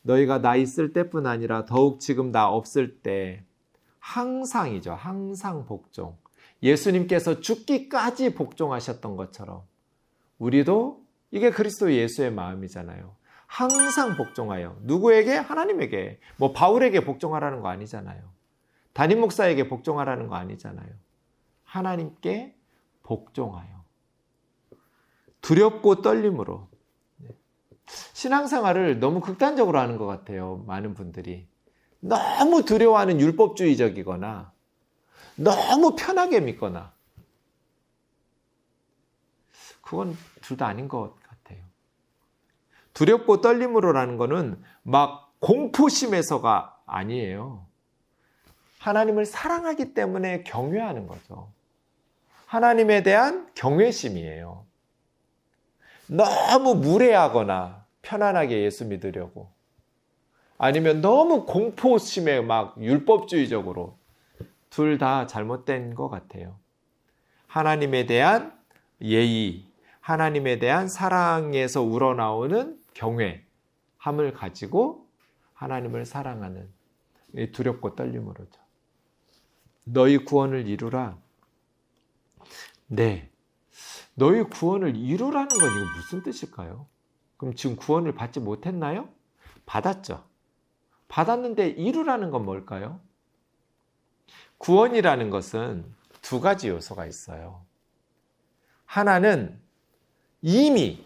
너희가 나 있을 때뿐 아니라 더욱 지금 나 없을 때 항상이죠. 항상 복종. 예수님께서 죽기까지 복종하셨던 것처럼 우리도 이게 그리스도 예수의 마음이잖아요. 항상 복종하여. 누구에게? 하나님에게. 뭐 바울에게 복종하라는 거 아니잖아요. 담임 목사에게 복종하라는 거 아니잖아요. 하나님께 복종하여. 두렵고 떨림으로. 신앙생활을 너무 극단적으로 하는 것 같아요. 많은 분들이. 너무 두려워하는 율법주의적이거나 너무 편하게 믿거나 그건 둘 다 아닌 것 같아요. 두렵고 떨림으로라는 거는 막 공포심에서가 아니에요. 하나님을 사랑하기 때문에 경외하는 거죠. 하나님에 대한 경외심이에요. 너무 무례하거나 편안하게 예수 믿으려고 아니면 너무 공포심에 막 율법주의적으로 둘 다 잘못된 것 같아요. 하나님에 대한 예의, 하나님에 대한 사랑에서 우러나오는 경외함을 가지고 하나님을 사랑하는 두렵고 떨림으로죠. 너희 구원을 이루라. 네, 너희 구원을 이루라는 건 이거 무슨 뜻일까요? 그럼 지금 구원을 받지 못했나요? 받았죠. 받았는데 이루라는 건 뭘까요? 구원이라는 것은 두 가지 요소가 있어요. 하나는 이미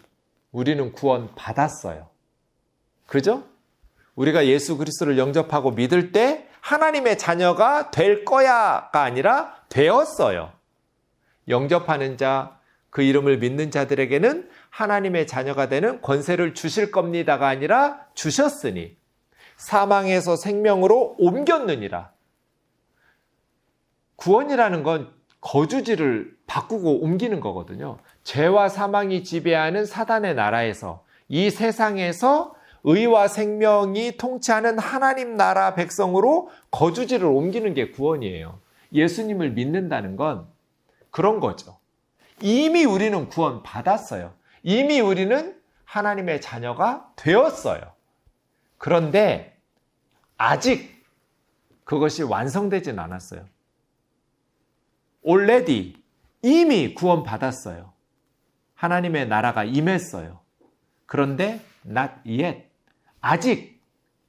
우리는 구원 받았어요. 그죠? 우리가 예수 그리스도를 영접하고 믿을 때 하나님의 자녀가 될 거야가 아니라 되었어요. 영접하는 자, 그 이름을 믿는 자들에게는 하나님의 자녀가 되는 권세를 주실 겁니다가 아니라 주셨으니 사망에서 생명으로 옮겼느니라. 구원이라는 건 거주지를 바꾸고 옮기는 거거든요. 죄와 사망이 지배하는 사단의 나라에서 이 세상에서 의와 생명이 통치하는 하나님 나라 백성으로 거주지를 옮기는 게 구원이에요. 예수님을 믿는다는 건 그런 거죠. 이미 우리는 구원 받았어요. 이미 우리는 하나님의 자녀가 되었어요. 그런데 아직 그것이 완성되진 않았어요. already 이미 구원 받았어요. 하나님의 나라가 임했어요. 그런데 not yet 아직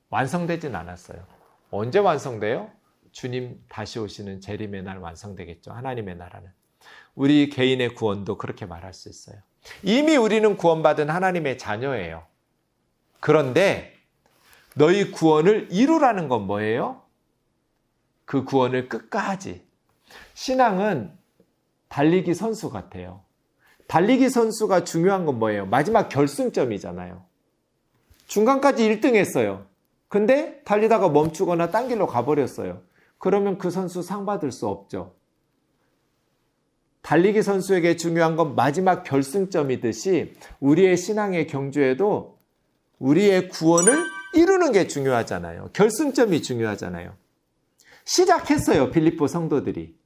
완성되진 않았어요. 언제 완성돼요? 주님 다시 오시는 재림의 날 완성되겠죠. 하나님의 나라는. 우리 개인의 구원도 그렇게 말할 수 있어요. 이미 우리는 구원받은 하나님의 자녀예요. 그런데 너희 구원을 이루라는 건 뭐예요? 그 구원을 끝까지. 신앙은 달리기 선수 같아요. 달리기 선수가 중요한 건 뭐예요? 마지막 결승점이잖아요. 중간까지 1등 했어요. 근데 달리다가 멈추거나 딴 길로 가버렸어요. 그러면 그 선수 상 받을 수 없죠. 달리기 선수에게 중요한 건 마지막 결승점이듯이 우리의 신앙의 경주에도 우리의 구원을 이루는 게 중요하잖아요. 결승점이 중요하잖아요. 시작했어요, 빌립보 성도들이.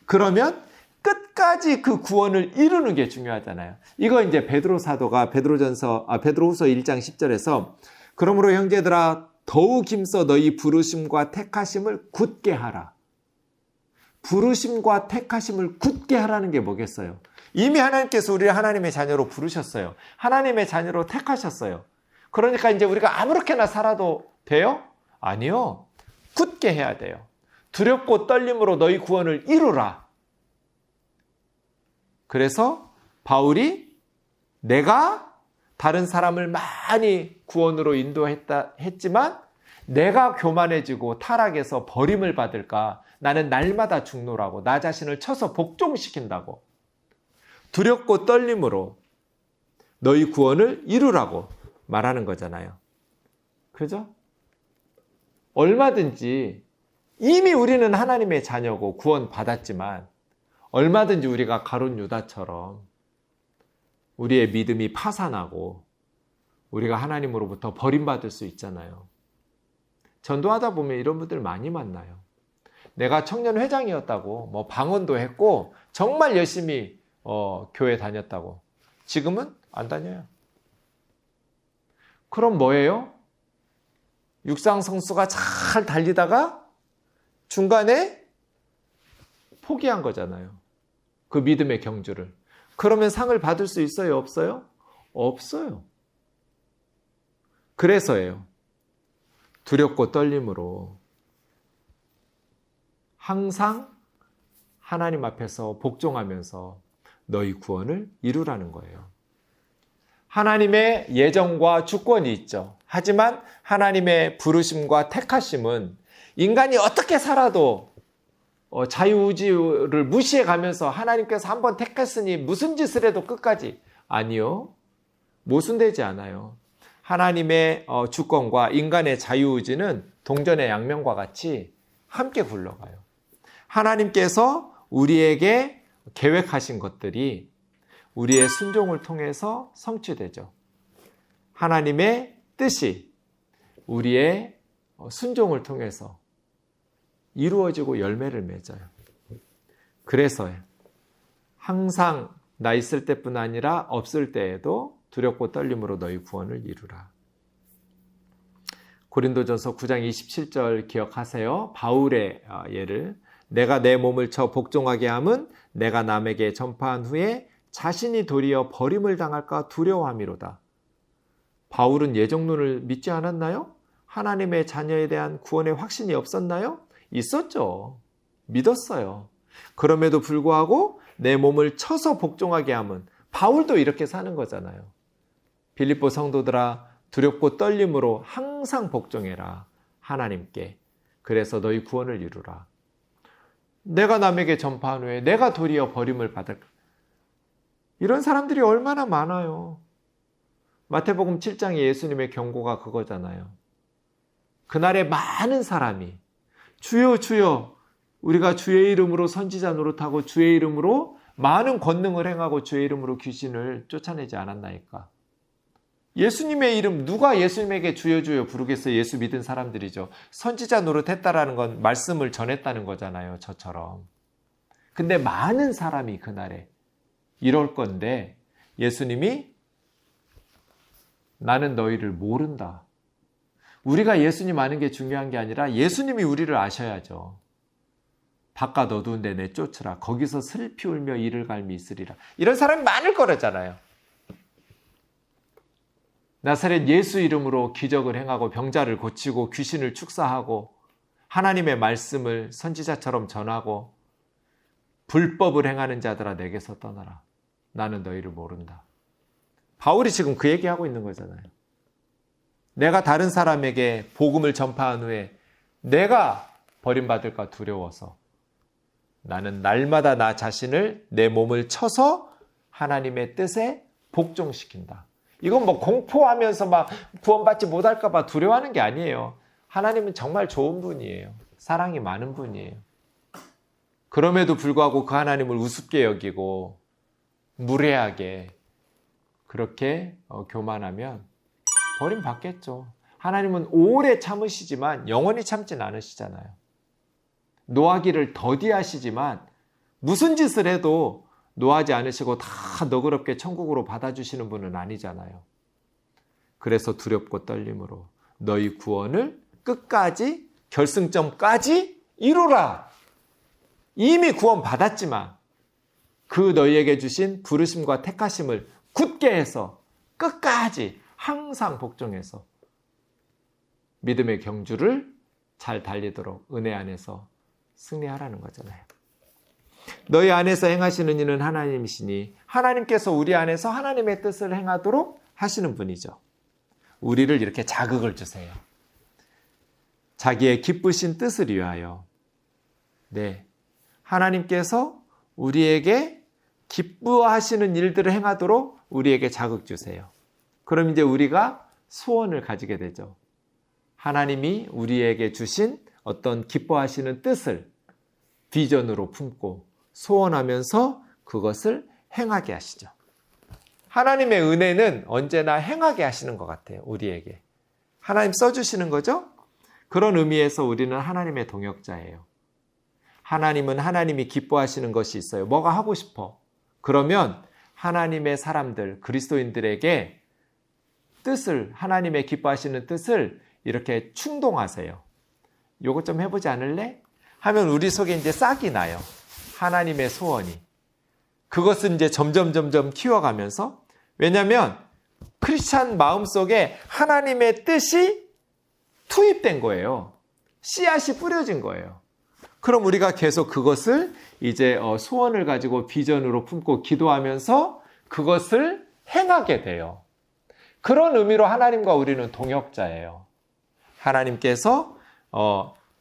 그러면 끝까지 그 구원을 이루는 게 중요하잖아요. 이거 이제 베드로 사도가 베드로후서 1장 10절에서 그러므로 형제들아 더욱 힘써 너희 부르심과 택하심을 굳게 하라. 부르심과 택하심을 굳게 하라는 게 뭐겠어요? 이미 하나님께서 우리를 하나님의 자녀로 부르셨어요. 하나님의 자녀로 택하셨어요. 그러니까 이제 우리가 아무렇게나 살아도 돼요? 아니요. 굳게 해야 돼요. 두렵고 떨림으로 너희 구원을 이루라. 그래서 바울이 내가 다른 사람을 많이 구원으로 인도했지만 내가 교만해지고 타락해서 버림을 받을까? 나는 날마다 죽노라고 나 자신을 쳐서 복종시킨다고. 두렵고 떨림으로 너희 구원을 이루라고 말하는 거잖아요. 그죠? 얼마든지 이미 우리는 하나님의 자녀고 구원 받았지만 얼마든지 우리가 가룟 유다처럼 우리의 믿음이 파산하고 우리가 하나님으로부터 버림받을 수 있잖아요. 전도하다 보면 이런 분들 많이 만나요. 내가 청년 회장이었다고 뭐 방언도 했고 정말 열심히 교회 다녔다고. 지금은 안 다녀요. 그럼 뭐예요? 육상 선수가 잘 달리다가 중간에 포기한 거잖아요. 그 믿음의 경주를. 그러면 상을 받을 수 있어요? 없어요? 없어요. 그래서예요. 두렵고 떨림으로 항상 하나님 앞에서 복종하면서 너희 구원을 이루라는 거예요. 하나님의 예정과 주권이 있죠. 하지만 하나님의 부르심과 택하심은 인간이 어떻게 살아도 자유의지를 무시해 가면서 하나님께서 한번 택했으니 무슨 짓을 해도 끝까지 아니요. 모순되지 않아요. 하나님의 주권과 인간의 자유의지는 동전의 양면과 같이 함께 굴러가요. 하나님께서 우리에게 계획하신 것들이 우리의 순종을 통해서 성취되죠. 하나님의 뜻이 우리의 순종을 통해서 이루어지고 열매를 맺어요. 그래서 항상 나 있을 때뿐 아니라 없을 때에도 두렵고 떨림으로 너희 구원을 이루라. 고린도전서 9장 27절 기억하세요. 바울의 예를 내가 내 몸을 쳐 복종하게 함은 내가 남에게 전파한 후에 자신이 도리어 버림을 당할까 두려워함이로다. 바울은 예정론을 믿지 않았나요? 하나님의 자녀에 대한 구원의 확신이 없었나요? 있었죠. 믿었어요. 그럼에도 불구하고 내 몸을 쳐서 복종하게 함은 바울도 이렇게 사는 거잖아요. 빌립보 성도들아 두렵고 떨림으로 항상 복종해라. 하나님께. 그래서 너희 구원을 이루라. 내가 남에게 전파한 후에 내가 도리어 버림을 받을까? 이런 사람들이 얼마나 많아요. 마태복음 7장의 예수님의 경고가 그거잖아요. 그날에 많은 사람이 주여 주여 우리가 주의 이름으로 선지자 노릇하고 주의 이름으로 많은 권능을 행하고 주의 이름으로 귀신을 쫓아내지 않았나이까. 예수님의 이름 누가 예수님에게 주여 주여 부르겠어요? 예수 믿은 사람들이죠. 선지자 노릇했다라는 건 말씀을 전했다는 거잖아요. 저처럼. 근데 많은 사람이 그날에 이럴 건데 예수님이 나는 너희를 모른다. 우리가 예수님 아는 게 중요한 게 아니라 예수님이 우리를 아셔야죠. 바깥 어두운 데 내쫓으라. 거기서 슬피 울며 이를 갈미 있으리라. 이런 사람이 많을 거라잖아요. 나사렛 예수 이름으로 기적을 행하고 병자를 고치고 귀신을 축사하고 하나님의 말씀을 선지자처럼 전하고 불법을 행하는 자들아 내게서 떠나라. 나는 너희를 모른다. 바울이 지금 그 얘기하고 있는 거잖아요. 내가 다른 사람에게 복음을 전파한 후에 내가 버림받을까 두려워서 나는 날마다 나 자신을 내 몸을 쳐서 하나님의 뜻에 복종시킨다. 이건 뭐 공포하면서 막 구원받지 못할까 봐 두려워하는 게 아니에요. 하나님은 정말 좋은 분이에요. 사랑이 많은 분이에요. 그럼에도 불구하고 그 하나님을 우습게 여기고 무례하게 그렇게 교만하면 버림받겠죠. 하나님은 오래 참으시지만 영원히 참진 않으시잖아요. 노하기를 더디하시지만 무슨 짓을 해도 노하지 않으시고 다 너그럽게 천국으로 받아주시는 분은 아니잖아요. 그래서 두렵고 떨림으로 너희 구원을 끝까지 결승점까지 이루라. 이미 구원 받았지만 그 너희에게 주신 부르심과 택하심을 굳게 해서 끝까지 항상 복종해서 믿음의 경주를 잘 달리도록 은혜 안에서 승리하라는 거잖아요. 너희 안에서 행하시는 이는 하나님이시니 하나님께서 우리 안에서 하나님의 뜻을 행하도록 하시는 분이죠. 우리를 이렇게 자극을 주세요. 자기의 기쁘신 뜻을 위하여. 네, 하나님께서 우리에게 기뻐하시는 일들을 행하도록 우리에게 자극 주세요. 그럼 이제 우리가 소원을 가지게 되죠. 하나님이 우리에게 주신 어떤 기뻐하시는 뜻을 비전으로 품고 소원하면서 그것을 행하게 하시죠. 하나님의 은혜는 언제나 행하게 하시는 것 같아요. 우리에게. 하나님 써주시는 거죠? 그런 의미에서 우리는 하나님의 동역자예요. 하나님은 하나님이 기뻐하시는 것이 있어요. 뭐가 하고 싶어? 그러면 하나님의 사람들, 그리스도인들에게 뜻을, 하나님의 기뻐하시는 뜻을 이렇게 충동하세요. 요거 좀 해보지 않을래? 하면 우리 속에 이제 싹이 나요. 하나님의 소원이. 그것은 이제 점점 키워가면서, 왜냐하면 크리스찬 마음속에 하나님의 뜻이 투입된 거예요. 씨앗이 뿌려진 거예요. 그럼 우리가 계속 그것을 이제 소원을 가지고 비전으로 품고 기도하면서 그것을 행하게 돼요. 그런 의미로 하나님과 우리는 동역자예요. 하나님께서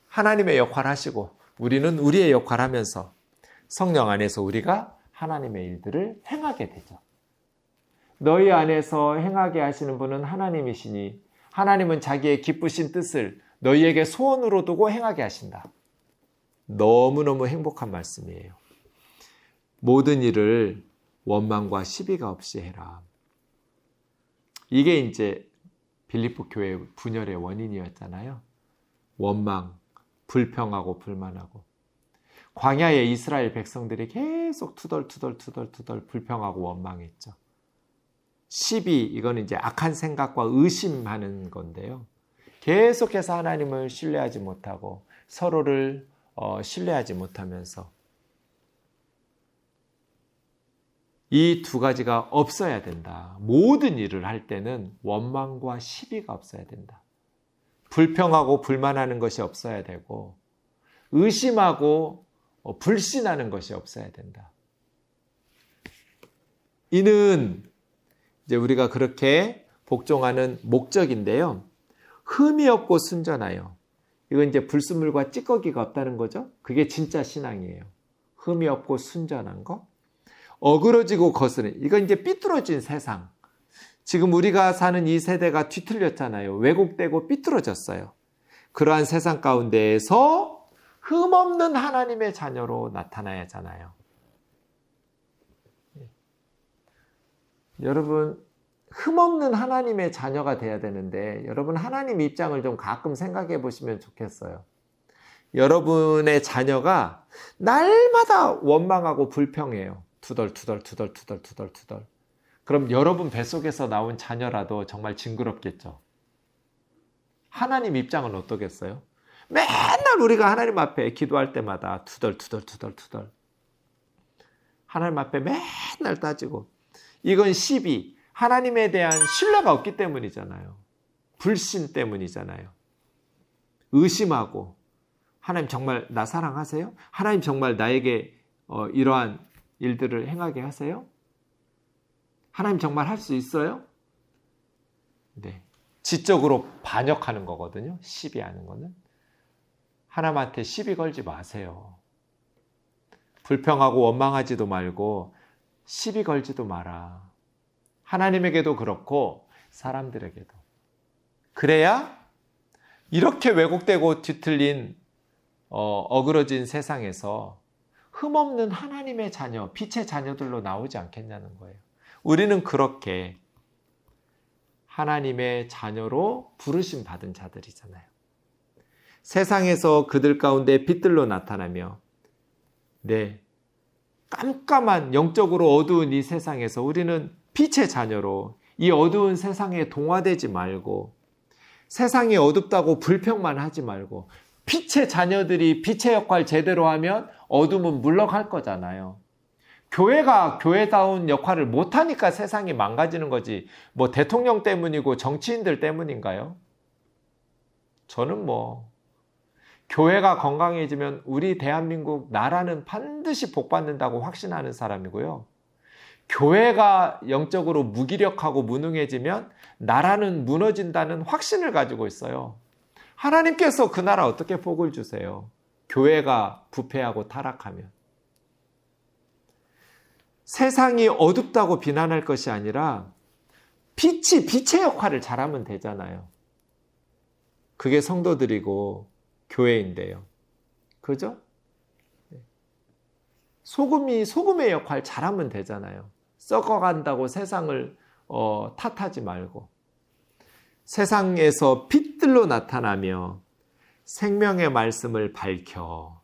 하나님의 역할을 하시고 우리는 우리의 역할을 하면서 성령 안에서 우리가 하나님의 일들을 행하게 되죠. 너희 안에서 행하게 하시는 분은 하나님이시니 하나님은 자기의 기쁘신 뜻을 너희에게 소원으로 두고 행하게 하신다. 너무너무 행복한 말씀이에요. 모든 일을 원망과 시비가 없이 해라. 이게 이제 빌립보 교회 분열의 원인이었잖아요. 원망, 불평하고 불만하고. 광야의 이스라엘 백성들이 계속 투덜투덜 불평하고 원망했죠. 시비, 이거는 이제 악한 생각과 의심하는 건데요. 계속해서 하나님을 신뢰하지 못하고 서로를 신뢰하지 못하면서 이 두 가지가 없어야 된다. 모든 일을 할 때는 원망과 시비가 없어야 된다. 불평하고 불만하는 것이 없어야 되고 의심하고 불신하는 것이 없어야 된다. 이는 이제 우리가 그렇게 복종하는 목적인데요. 흠이 없고 순전하여. 이건 이제 불순물과 찌꺼기가 없다는 거죠. 그게 진짜 신앙이에요. 흠이 없고 순전한 거. 어그러지고 거스는, 이건 이제 삐뚤어진 세상. 지금 우리가 사는 이 세대가 뒤틀렸잖아요. 왜곡되고 삐뚤어졌어요. 그러한 세상 가운데에서 흠없는 하나님의 자녀로 나타나야 하잖아요. 여러분, 흠없는 하나님의 자녀가 돼야 되는데 여러분 하나님 입장을 좀 가끔 생각해 보시면 좋겠어요. 여러분의 자녀가 날마다 원망하고 불평해요. 투덜투덜. 그럼 여러분 뱃속에서 나온 자녀라도 정말 징그럽겠죠. 하나님 입장은 어떠겠어요? 맨날 우리가 하나님 앞에 기도할 때마다 투덜투덜. 하나님 앞에 맨날 따지고. 이건 시비, 하나님에 대한 신뢰가 없기 때문이잖아요. 불신 때문이잖아요. 의심하고, 하나님 정말 나 사랑하세요? 하나님 정말 나에게 이러한 일들을 행하게 하세요? 하나님 정말 할 수 있어요? 네. 지적으로 반역하는 거거든요. 시비하는 거는. 하나님한테 시비 걸지 마세요. 불평하고 원망하지도 말고 시비 걸지도 마라. 하나님에게도 그렇고 사람들에게도. 그래야 이렇게 왜곡되고 뒤틀린 어그러진 세상에서 흠없는 하나님의 자녀, 빛의 자녀들로 나오지 않겠냐는 거예요. 우리는 그렇게 하나님의 자녀로 부르심 받은 자들이잖아요. 세상에서 그들 가운데 빛들로 나타나며 깜깜한 영적으로 어두운 이 세상에서 우리는 빛의 자녀로 이 어두운 세상에 동화되지 말고 세상이 어둡다고 불평만 하지 말고 빛의 자녀들이 빛의 역할 제대로 하면 어둠은 물러갈 거잖아요. 교회가 교회다운 역할을 못하니까 세상이 망가지는 거지 뭐 대통령 때문이고 정치인들 때문인가요? 저는 교회가 건강해지면 우리 대한민국 나라는 반드시 복받는다고 확신하는 사람이고요. 교회가 영적으로 무기력하고 무능해지면 나라는 무너진다는 확신을 가지고 있어요. 하나님께서 그 나라 어떻게 복을 주세요? 교회가 부패하고 타락하면. 세상이 어둡다고 비난할 것이 아니라 빛의 역할을 잘하면 되잖아요. 그게 성도들이고 교회인데요. 그죠? 소금이 소금의 역할 잘하면 되잖아요. 썩어간다고 세상을 탓하지 말고 세상에서 빛들로 나타나며 생명의 말씀을 밝혀.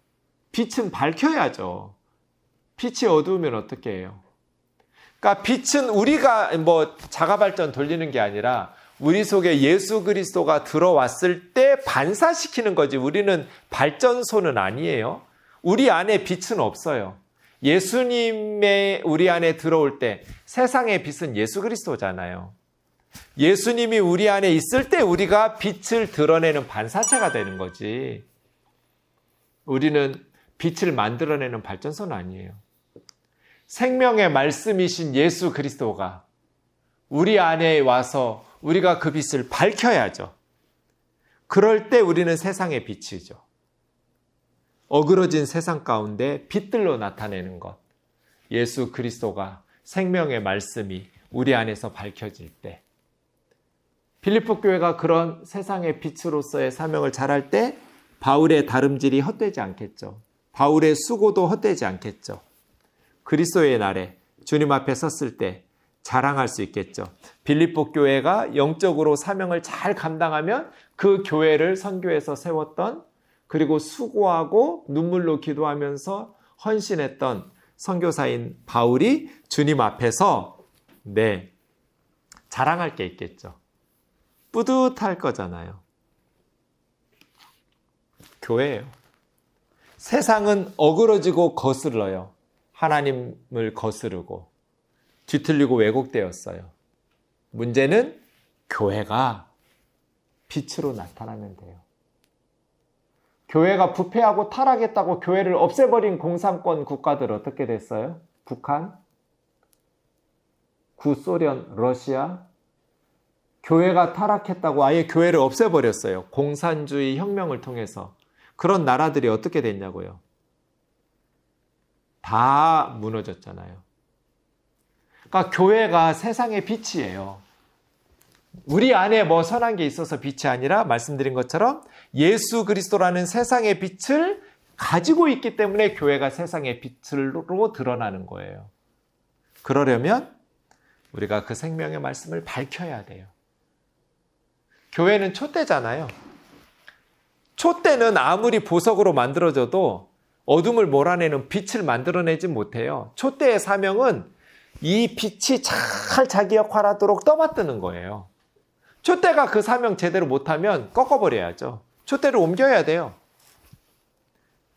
빛은 밝혀야죠. 빛이 어두우면 어떻게 해요? 그러니까 빛은 우리가 자가발전 돌리는 게 아니라 우리 속에 예수 그리스도가 들어왔을 때 반사시키는 거지. 우리는 발전소는 아니에요. 우리 안에 빛은 없어요. 예수님의 우리 안에 들어올 때 세상의 빛은 예수 그리스도잖아요. 예수님이 우리 안에 있을 때 우리가 빛을 드러내는 반사체가 되는 거지. 우리는 빛을 만들어내는 발전소는 아니에요. 생명의 말씀이신 예수 그리스도가 우리 안에 와서 우리가 그 빛을 밝혀야죠. 그럴 때 우리는 세상의 빛이죠. 어그러진 세상 가운데 빛들로 나타내는 것. 예수 그리스도가 생명의 말씀이 우리 안에서 밝혀질 때, 빌립보 교회가 그런 세상의 빛으로서의 사명을 잘할 때 바울의 다름질이 헛되지 않겠죠. 바울의 수고도 헛되지 않겠죠. 그리스도의 날에 주님 앞에 섰을 때 자랑할 수 있겠죠. 빌립보 교회가 영적으로 사명을 잘 감당하면 그 교회를 선교에서 세웠던, 그리고 수고하고 눈물로 기도하면서 헌신했던 선교사인 바울이 주님 앞에서 자랑할 게 있겠죠. 뿌듯할 거잖아요. 교회예요. 세상은 어그러지고 거슬러요. 하나님을 거스르고 뒤틀리고 왜곡되었어요. 문제는 교회가 빛으로 나타나면 돼요. 교회가 부패하고 타락했다고 교회를 없애버린 공산권 국가들 어떻게 됐어요? 북한, 구소련, 러시아. 교회가 타락했다고 아예 교회를 없애버렸어요. 공산주의 혁명을 통해서. 그런 나라들이 어떻게 됐냐고요? 다 무너졌잖아요. 그러니까 교회가 세상의 빛이에요. 우리 안에 뭐 선한 게 있어서 빛이 아니라 말씀드린 것처럼 예수 그리스도라는 세상의 빛을 가지고 있기 때문에 교회가 세상의 빛으로 드러나는 거예요. 그러려면 우리가 그 생명의 말씀을 밝혀야 돼요. 교회는 촛대잖아요. 촛대는 아무리 보석으로 만들어져도 어둠을 몰아내는 빛을 만들어내지 못해요. 촛대의 사명은 이 빛이 잘 자기 역할하도록 떠받드는 거예요. 촛대가 그 사명 제대로 못하면 꺾어버려야죠. 촛대를 옮겨야 돼요.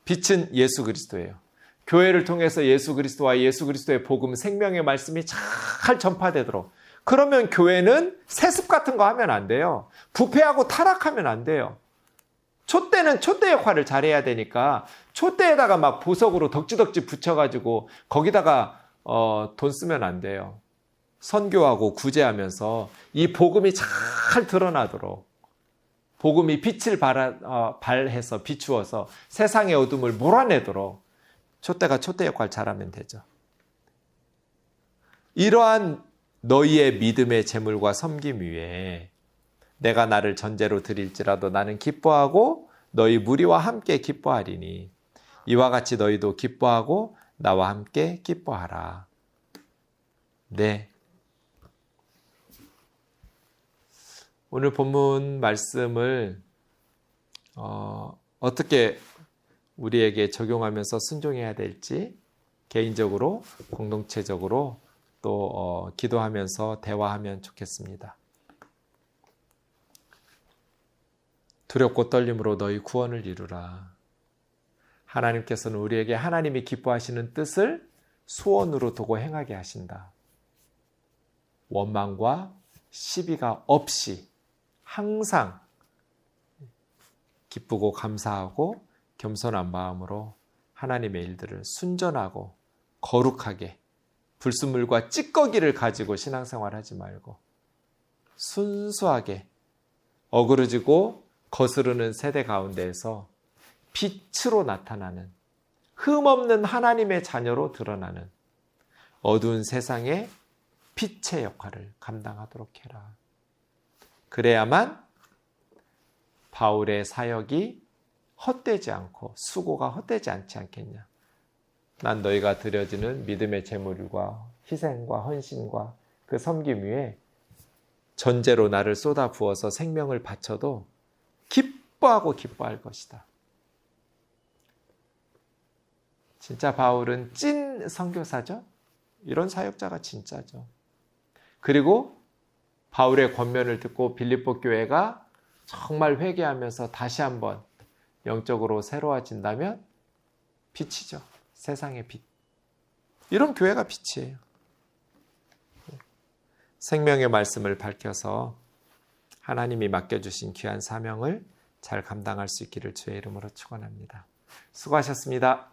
빛은 예수 그리스도예요. 교회를 통해서 예수 그리스도와 예수 그리스도의 복음, 생명의 말씀이 잘 전파되도록. 그러면 교회는 세습 같은 거 하면 안 돼요. 부패하고 타락하면 안 돼요. 촛대는 촛대 역할을 잘해야 되니까 촛대에다가 막 보석으로 덕지덕지 붙여가지고 거기다가 돈 쓰면 안 돼요. 선교하고 구제하면서 이 복음이 잘 드러나도록, 복음이 빛을 발해서 비추어서 세상의 어둠을 몰아내도록 촛대가 촛대 역할 잘하면 되죠. 이러한 너희의 믿음의 재물과 섬김 위에 내가 나를 전제로 드릴지라도 나는 기뻐하고 너희 무리와 함께 기뻐하리니 이와 같이 너희도 기뻐하고 나와 함께 기뻐하라. 오늘 본문 말씀을 어떻게 우리에게 적용하면서 순종해야 될지 개인적으로, 공동체적으로 또 기도하면서 대화하면 좋겠습니다. 두렵고 떨림으로 너희 구원을 이루라. 하나님께서는 우리에게 하나님이 기뻐하시는 뜻을 소원으로 두고 행하게 하신다. 원망과 시비가 없이 항상 기쁘고 감사하고 겸손한 마음으로 하나님의 일들을 순전하고 거룩하게 불순물과 찌꺼기를 가지고 신앙생활하지 말고 순수하게 어그러지고 거스르는 세대 가운데에서 빛으로 나타나는 흠없는 하나님의 자녀로 드러나는 어두운 세상의 빛의 역할을 감당하도록 해라. 그래야만 바울의 사역이 헛되지 않고 수고가 헛되지 않지 않겠냐. 난 너희가 드려지는 믿음의 제물과 희생과 헌신과 그 섬김 위에 전제로 나를 쏟아 부어서 생명을 바쳐도 기뻐하고 기뻐할 것이다. 진짜 바울은 찐 선교사죠. 이런 사역자가 진짜죠. 그리고 바울의 권면을 듣고 빌립보 교회가 정말 회개하면서 다시 한번 영적으로 새로워진다면 빛이죠. 세상의 빛. 이런 교회가 빛이에요. 생명의 말씀을 밝혀서 하나님이 맡겨주신 귀한 사명을 잘 감당할 수 있기를 주의 이름으로 축원합니다. 수고하셨습니다.